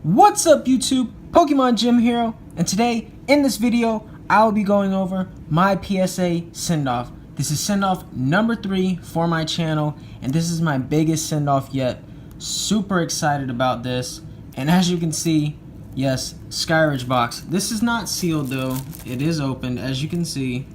What's up YouTube, PokemonGymHero, and today in this video I will be going over my PSA send-off. This is send-off number 3 for my channel, and this is my biggest send-off yet. Super excited about this, and as you can see, yes, Skyridge box. This is not sealed though, it is opened as you can see,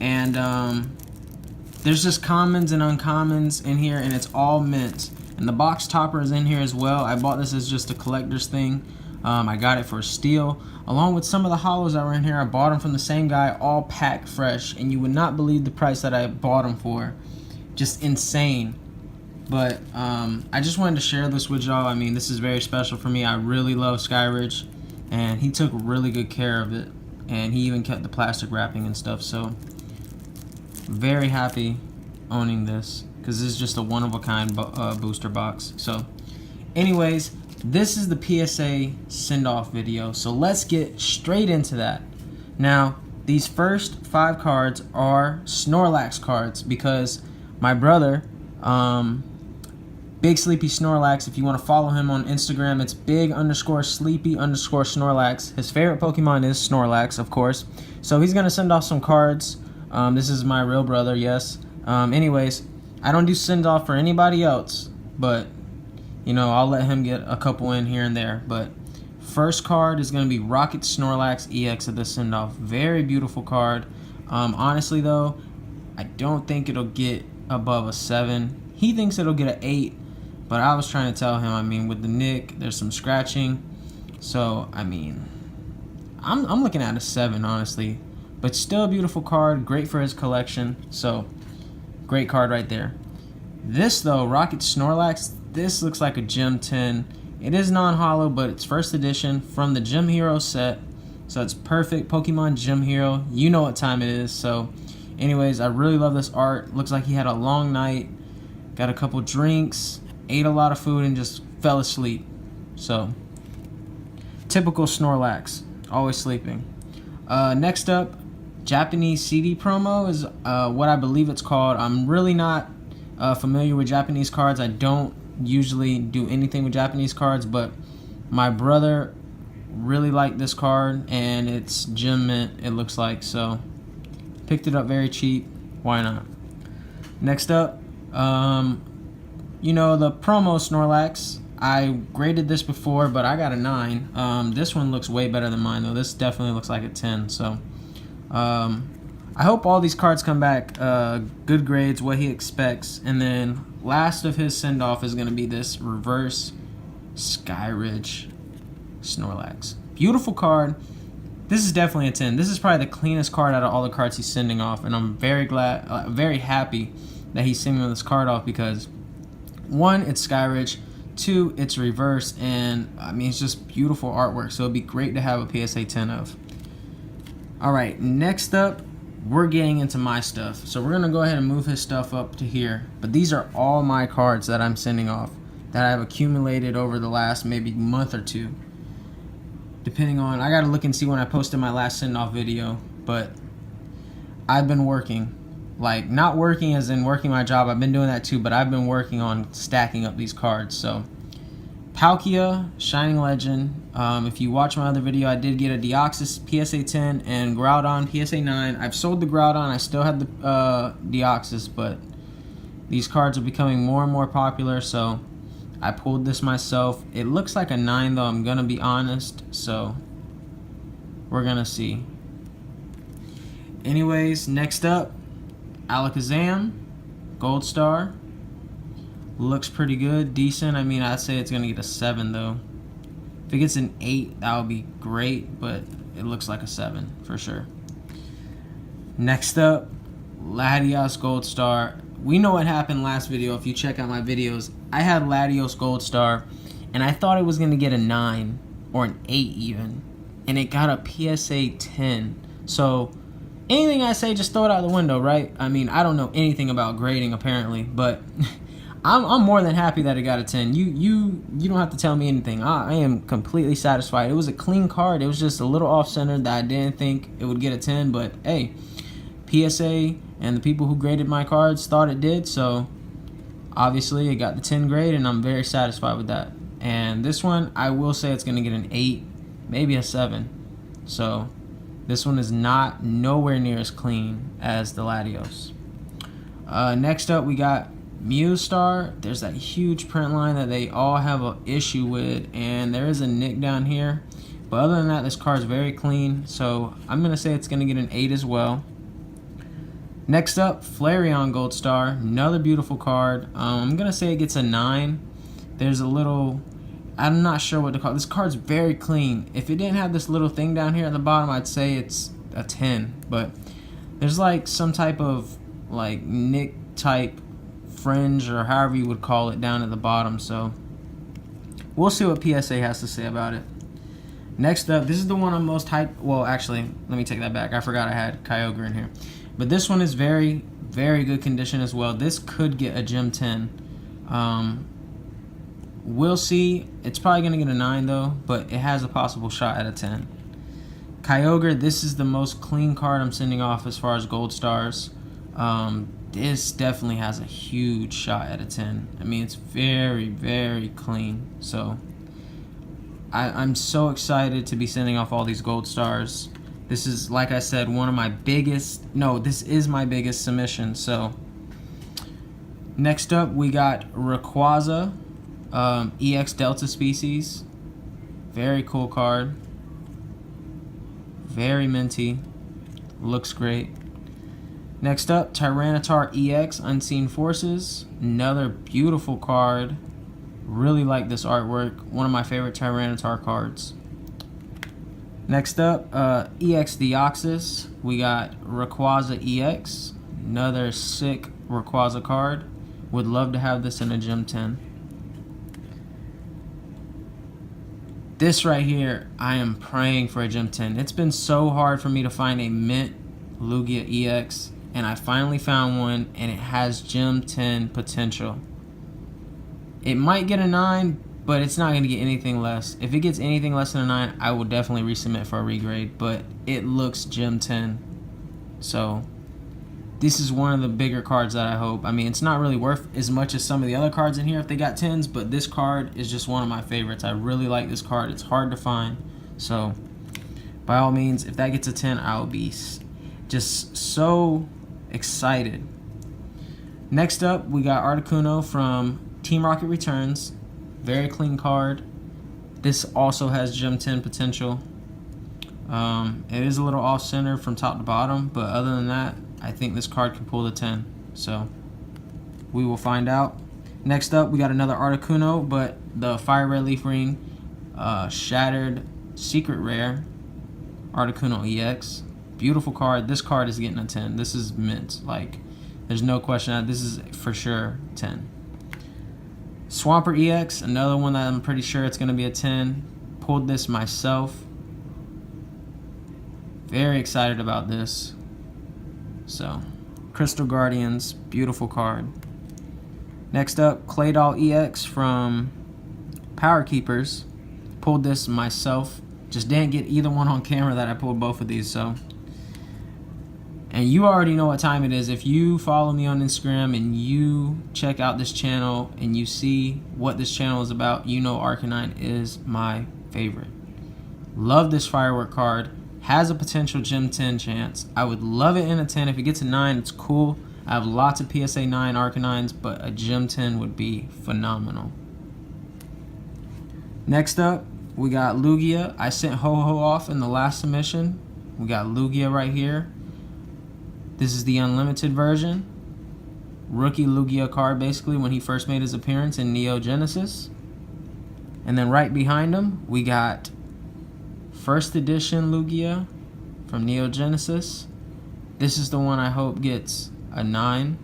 and there's just commons and uncommons in here, and it's all mint. And the box topper is in here as well. I bought this as just a collector's thing. I got it for a steal. Along with some of the hollows that were in here, I bought them from the same guy, all packed fresh. And you would not believe the price that I bought them for. Just insane. But I just wanted to share this with y'all. I mean, this is very special for me. I really love Skyridge. And he took really good care of it. And he even kept the plastic wrapping and stuff. So, very happy owning this, because this is just a one-of-a-kind booster box. So anyways, this is the PSA send-off video, so let's get straight into that. Now, these first 5 cards are Snorlax cards, because my brother, Big Sleepy Snorlax, if you want to follow him on Instagram, it's big_sleepy_Snorlax. His favorite Pokemon is Snorlax, of course. So he's going to send off some cards. This is my real brother, yes. Anyways, I don't do send-off for anybody else, but, you know, I'll let him get a couple in here and there. But first card is going to be Rocket Snorlax EX of the send-off. Very beautiful card. Honestly, though, I don't think it'll get above a 7. He thinks it'll get an 8, but I was trying to tell him, I mean, with the nick, there's some scratching. So, I mean, I'm looking at a 7, honestly. But still a beautiful card, great for his collection. So, great card right there. This though, Rocket Snorlax, this looks like a Gem 10. It is non-holo, but it's first edition from the Gym Hero set. So it's perfect. Pokemon Gym Hero. You know what time it is. So anyways, I really love this art. Looks like he had a long night. Got a couple drinks. Ate a lot of food and just fell asleep. So typical Snorlax. Always sleeping. Next up, Japanese CD promo is what I believe it's called. I'm really not familiar with Japanese cards. I don't usually do anything with Japanese cards, but my brother really liked this card, and it's gem mint, it looks like, so picked it up very cheap. Why not? Next up, you know, the promo Snorlax. I graded this before, but I got a 9. This one looks way better than mine, though. This definitely looks like a 10, so I hope all these cards come back good grades, what he expects. And then last of his send-off is going to be this reverse Skyridge Snorlax. Beautiful card. This is definitely a 10. This is probably the cleanest card out of all the cards he's sending off, and I'm very glad, very happy that he's sending this card off, because 1, it's Skyridge, 2, it's reverse, and I mean, it's just beautiful artwork, so it'd be great to have a PSA 10 of. Alright, next up, we're getting into my stuff. So we're going to go ahead and move his stuff up to here. But these are all my cards that I'm sending off, that I've accumulated over the last maybe month or 2. Depending on, I got to look and see when I posted my last send-off video. But I've been working. Like, not working as in working my job. I've been doing that too, but I've been working on stacking up these cards. So Palkia, Shining Legend. If you watch my other video, I did get a Deoxys PSA 10 and Groudon PSA 9. I've sold the Groudon. I still have the Deoxys, but these cards are becoming more and more popular, so I pulled this myself. It looks like a 9, though, I'm going to be honest, so we're going to see. Anyways, next up, Alakazam, Gold Star. Looks pretty good, decent. I mean, I'd say it's going to get a 7, though. If it gets an 8, that would be great, but it looks like a 7 for sure. Next up, Latios Gold Star. We know what happened last video. If you check out my videos, I had Latios Gold Star, and I thought it was going to get a 9 or an 8 even, and it got a PSA 10. So anything I say, just throw it out the window, right? I mean, I don't know anything about grading apparently, but I'm more than happy that it got a 10. You don't have to tell me anything. I am completely satisfied. It was a clean card. It was just a little off-center that I didn't think it would get a 10, but hey, PSA and the people who graded my cards thought it did, so obviously it got the 10 grade, and I'm very satisfied with that. And this one, I will say it's going to get an 8, maybe a 7. So this one is nowhere near as clean as the Latios. Next up, we got Mewstar. There's that huge print line that they all have an issue with, and there is a nick down here. But other than that, this card is very clean, so I'm going to say it's going to get an 8 as well. Next up, Flareon Gold Star, another beautiful card. I'm going to say it gets a 9. There's a little, I'm not sure what to call it. This card's very clean. If it didn't have this little thing down here at the bottom, I'd say it's a 10. But there's like some type of like nick type fringe or however you would call it down at the bottom. So we'll see what PSA has to say about it. Next up, this is the one I'm most hyped. Well, actually, let me take that back. I forgot I had Kyogre in here. But this one is very, very good condition as well. This could get a Gym 10. We'll see. It's probably going to get a 9 though, but it has a possible shot at a 10. Kyogre, this is the most clean card I'm sending off as far as gold stars. This definitely has a huge shot at a 10. I mean, it's very, very clean. So I'm so excited to be sending off all these gold stars. This is, like I said, one of my biggest, no, this is my biggest submission. So next up, we got Rayquaza, EX Delta species. Very cool card. Very minty. Looks great. Next up, Tyranitar EX Unseen Forces. Another beautiful card. Really like this artwork. One of my favorite Tyranitar cards. Next up, EX Deoxys. We got Rayquaza EX. Another sick Rayquaza card. Would love to have this in a Gym 10. This right here, I am praying for a Gym 10. It's been so hard for me to find a mint Lugia EX, and I finally found one, and it has Gym 10 potential. It might get a 9, but it's not going to get anything less. If it gets anything less than a 9, I will definitely resubmit for a regrade, but it looks Gym 10. So this is one of the bigger cards that I hope. I mean, it's not really worth as much as some of the other cards in here if they got 10s, but this card is just one of my favorites. I really like this card. It's hard to find. So by all means, if that gets a 10, I'll be just so excited. Next up, we got Articuno from Team Rocket Returns. Very clean card. This also has Gym 10 potential. It is a little off-center from top to bottom, but other than that, I think this card can pull the 10. So we will find out. Next up, we got another Articuno, but the Fire Red Leaf Ring Shattered Secret Rare Articuno EX. Beautiful card. This card is getting a 10. This is mint. Like, there's no question that this is for sure 10. Swampert EX, another one that I'm pretty sure it's going to be a 10. Pulled this myself. Very excited about this. So, Crystal Guardians, beautiful card. Next up, Claydol EX from Power Keepers. Pulled this myself. Just didn't get either one on camera that I pulled both of these, so. And you already know what time it is. If you follow me on Instagram and you check out this channel and you see what this channel is about, you know Arcanine is my favorite. Love this Firework card. Has a potential Gym 10 chance. I would love it in a 10. If it gets a 9, it's cool. I have lots of PSA 9 Arcanines, but a Gym 10 would be phenomenal. Next up, we got Lugia. I sent Ho-Ho off in the last submission. We got Lugia right here. This is the unlimited version. Rookie Lugia card, basically, when he first made his appearance in Neo Genesis. And then right behind him, we got First Edition Lugia from Neo Genesis. This is the one I hope gets a 9.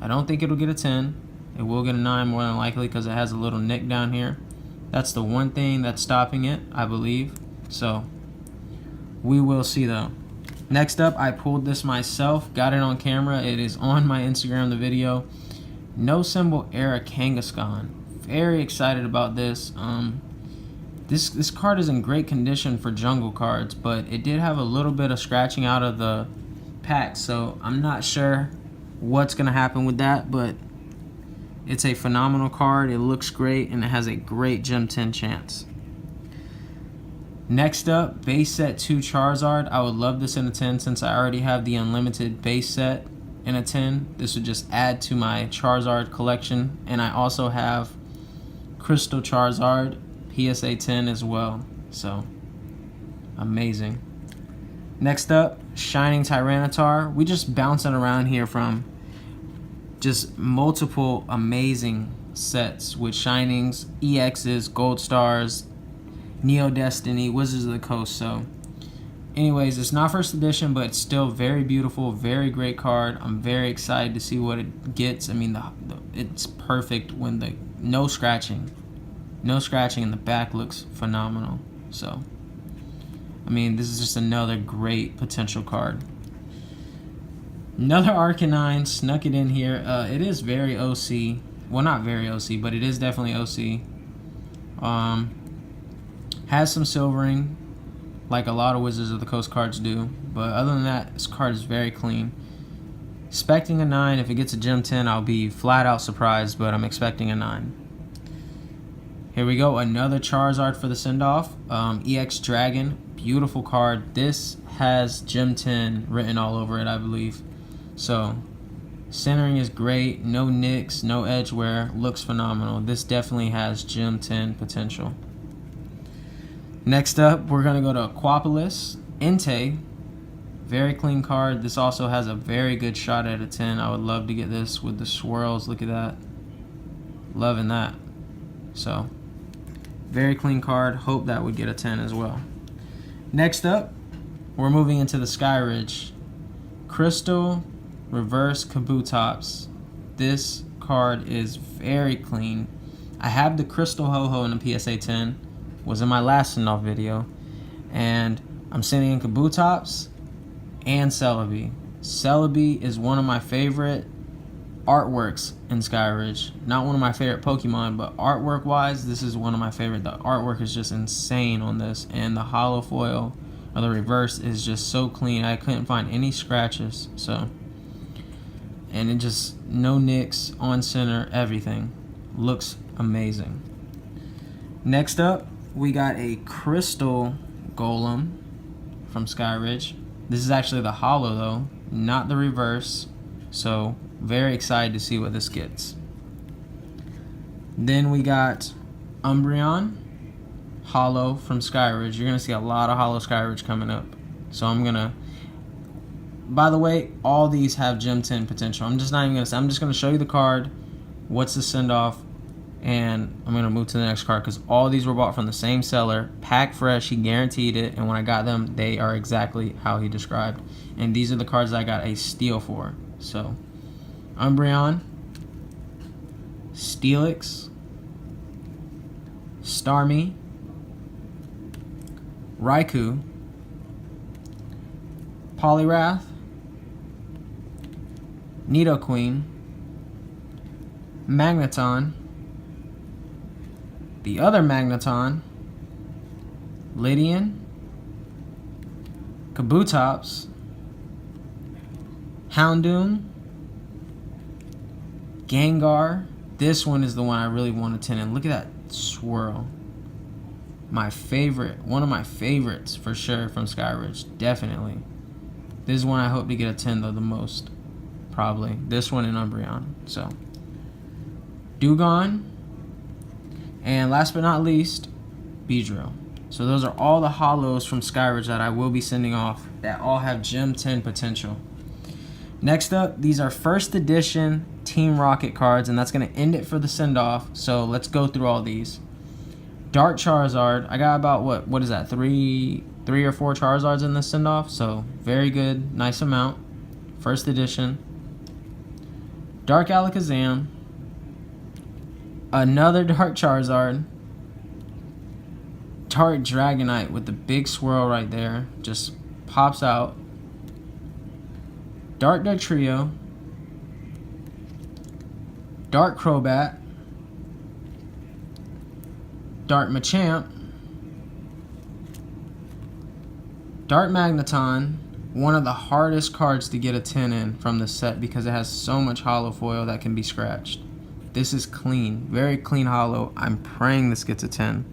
I don't think it'll get a 10. It will get a 9 more than likely because it has a little nick down here. That's the one thing that's stopping it, I believe. So, we will see though. Next up, I pulled this myself. Got it on camera. It is on my Instagram, the video. No Symbol Era Kangaskhan. Very excited about this. This card is in great condition for jungle cards, but it did have a little bit of scratching out of the pack, so I'm not sure what's going to happen with that, but It's a phenomenal card. It looks great, and it has a great Gem 10 chance. Next up, base set 2 Charizard. I would love this in a 10 since I already have the unlimited base set in a 10. This would just add to my Charizard collection. And I also have Crystal Charizard PSA 10 as well. So, amazing. Next up, Shining Tyranitar. We just bouncing around here from just multiple amazing sets with Shinings, EXs, Gold Stars, Neo Destiny, Wizards of the Coast. So anyways, it's not first edition, but it's still very beautiful, very great card. I'm very excited to see what it gets. I mean, it's perfect when no scratching and the back looks phenomenal. So I mean, this is just another great potential card. Another Arcanine, snuck it in here. It is very OC. Well, not very OC, but it is definitely OC. Has some silvering, like a lot of Wizards of the Coast cards do. But other than that, this card is very clean. Expecting a 9. If it gets a Gem 10, I'll be flat out surprised, but I'm expecting a 9. Here we go, another Charizard for the send-off. EX Dragon, beautiful card. This has Gem 10 written all over it, I believe. So, centering is great. No nicks, no edge wear. Looks phenomenal. This definitely has Gem 10 potential. Next up, we're going to go to Aquapolis. Entei, very clean card. This also has a very good shot at a 10. I would love to get this with the swirls. Look at that. Loving that. So, very clean card. Hope that would get a 10 as well. Next up, we're moving into the Skyridge. Crystal Reverse Kabutops. This card is very clean. I have the Crystal Ho-Ho in the PSA 10. Was in my last send-off video. And I'm sending in Kabutops and Celebi. Celebi is one of my favorite artworks in Skyridge. Not one of my favorite Pokemon, but artwork-wise, this is one of my favorite. The artwork is just insane on this. And the holo foil, or the reverse, is just so clean. I couldn't find any scratches. So, and it just, no nicks, on center, everything. Looks amazing. Next up, we got a Crystal Golem from Skyridge. This is actually the holo though, not the reverse. So, very excited to see what this gets. Then we got Umbreon, holo from Skyridge. You're going to see a lot of holo Skyridge coming up. So I'm going to... By the way, all these have Gem 10 potential. I'm just not even going to say. I'm just going to show you the card, what's the send-off, and I'm going to move to the next card because all these were bought from the same seller. Pack fresh, he guaranteed it, and when I got them, they are exactly how he described. And these are the cards I got a steal for. So, Umbreon, Steelix, Starmie, Raikou, Poliwrath, Nidoqueen, Magneton, the other Magneton, Lydian, Kabutops, Houndoom, Gengar. This one is the one I really want to 10 in. Look at that swirl. My favorite, one of my favorites for sure from Skyridge, definitely. This is one I hope to get a 10 though the most, probably. This one and Umbreon. So, Dewgong, and last but not least, Beedrill. So those are all the holos from Skyridge that I will be sending off that all have Gem 10 potential. Next up, these are first edition Team Rocket cards, and that's going to end it for the send-off. So let's go through all these. Dark Charizard. I got about, what is that, three or four Charizards in this send-off. So very good, nice amount. First edition. Dark Alakazam. Another Dark Charizard. Dark Dragonite with the big swirl right there. Just pops out. Dark Trio. Dark Crobat. Dark Machamp. Dark Magneton. One of the hardest cards to get a 10 in from the set because it has so much holo foil that can be scratched. this is clean, very clean holo. I'm praying this gets a 10.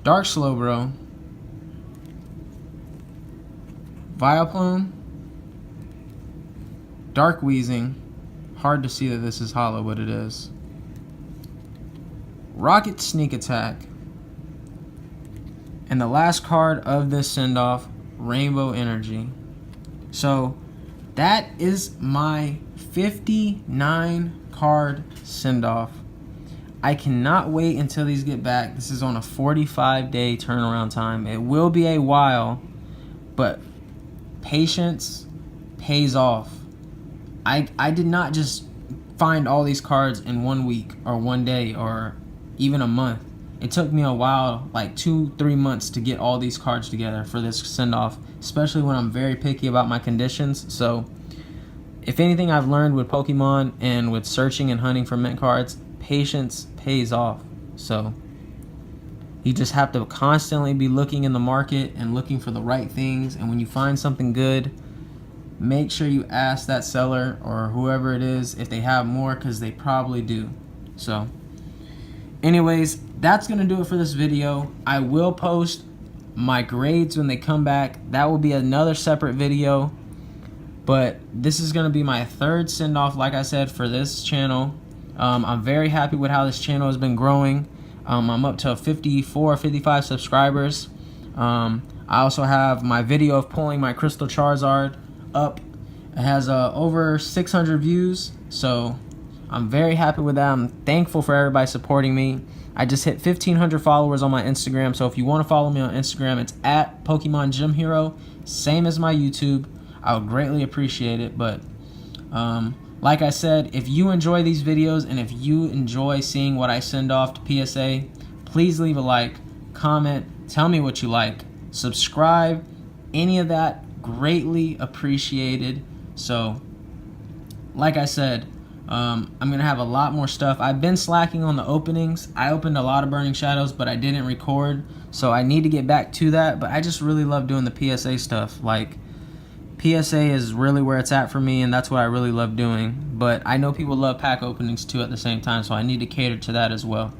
Dark Slowbro, Vileplume, Dark Weezing. Hard to see that this is holo, but it is. Rocket Sneak Attack. And the last card of this send-off, Rainbow Energy. So that is my 59 card send-off. I cannot wait until these get back. This is on a 45-day turnaround time. It will be a while, but patience pays off. I did not just find all these cards in 1 week or 1 day or even a month. It took me a while, like 2-3 months, to get all these cards together for this send-off, especially when I'm very picky about my conditions. So if anything I've learned with Pokemon and with searching and hunting for mint cards, patience pays off. So you just have to constantly be looking in the market and looking for the right things. And when you find something good, make sure you ask that seller or whoever it is if they have more, because they probably do. So anyways, that's going to do it for this video. I will post my grades when they come back. That will be another separate video. But this is going to be my 3rd send-off, like I said, for this channel. I'm very happy with how this channel has been growing. I'm up to 54, 55 subscribers. I also have my video of pulling my Crystal Charizard up. It has over 600 views, so I'm very happy with that. I'm thankful for everybody supporting me. I just hit 1,500 followers on my Instagram, so if you want to follow me on Instagram, it's at PokemonGymHero, same as my YouTube. I would greatly appreciate it. But like I said, if you enjoy these videos and if you enjoy seeing what I send off to PSA, please leave a like, comment, tell me what you like, subscribe, any of that, greatly appreciated. So like I said, I'm going to have a lot more stuff. I've been slacking on the openings. I opened a lot of Burning Shadows, but I didn't record, so I need to get back to that. But I just really love doing the PSA stuff. Like, PSA is really where it's at for me, and that's what I really love doing. But I know people love pack openings too at the same time, so I need to cater to that as well.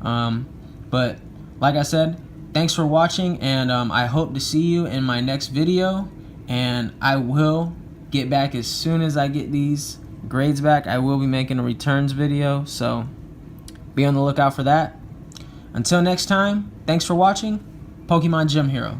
But like I said, thanks for watching, and I hope to see you in my next video. And I will get back as soon as I get these grades back. I will be making a returns video, so be on the lookout for that. Until next time, thanks for watching. PokemonGymHero.